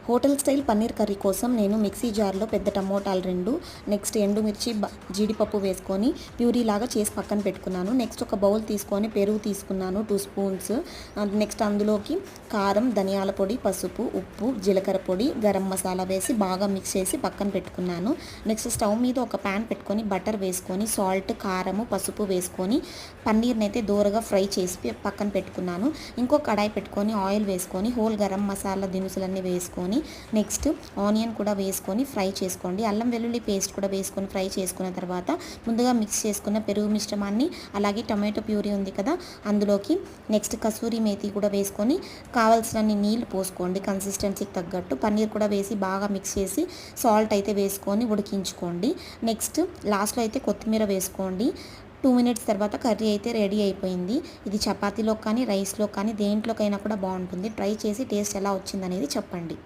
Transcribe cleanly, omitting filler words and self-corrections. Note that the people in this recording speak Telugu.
హోటల్ స్టైల్ పన్నీర్ కర్రీ కోసం నేను మిక్సీ జార్లో పెద్ద టమోటాలు 2, నెక్స్ట్ ఎండుమిర్చి, జీడిపప్పు వేసుకొని ప్యూరీ లాగా చేసి పక్కన పెట్టుకున్నాను. నెక్స్ట్ ఒక బౌల్ తీసుకొని పెరుగు తీసుకున్నాను 2 స్పూన్స్. నెక్స్ట్ అందులోకి కారం, ధనియాల పొడి, పసుపు, ఉప్పు, జీలకర్ర పొడి, గరం మసాలా వేసి బాగా మిక్స్ చేసి పక్కన పెట్టుకున్నాను. నెక్స్ట్ స్టవ్ మీద ఒక ప్యాన్ పెట్టుకొని బటర్ వేసుకొని సాల్ట్, కారము, పసుపు వేసుకొని పన్నీర్ని అయితే దూరగా ఫ్రై చేసి పక్కన పెట్టుకున్నాను. ఇంకో కడాయి పెట్టుకొని ఆయిల్ వేసుకొని హోల్ గరం మసాలా దినుసులన్నీ వేసుకొని నెక్స్ట్ ఆనియన్ కూడా వేసుకొని ఫ్రై చేసుకోండి. అల్లం వెల్లుల్లి పేస్ట్ కూడా వేసుకొని ఫ్రై చేసుకున్న తర్వాత ముందుగా మిక్స్ చేసుకున్న పెరుగు మిశ్రమాన్ని, అలాగే టమాటో ప్యూరీ ఉంది కదా అందులోకి నెక్స్ట్ కసూరి మేతి కూడా వేసుకొని కావాల్సినన్ని నీళ్లు పోసుకోండి కన్సిస్టెన్సీకి తగ్గట్టు. పన్నీర్ కూడా వేసి బాగా మిక్స్ చేసి సాల్ట్ అయితే వేసుకొని ఉడికించుకోండి. నెక్స్ట్ లాస్ట్లో అయితే కొత్తిమీర వేసుకోండి. 2 మినిట్స్ తర్వాత కర్రీ అయితే రెడీ అయిపోయింది. ఇది చపాతీలో కానీ రైస్లో కానీ దేంట్లోకైనా కూడా బాగుంటుంది. ట్రై చేసి టేస్ట్ ఎలా వచ్చిందనేది చెప్పండి.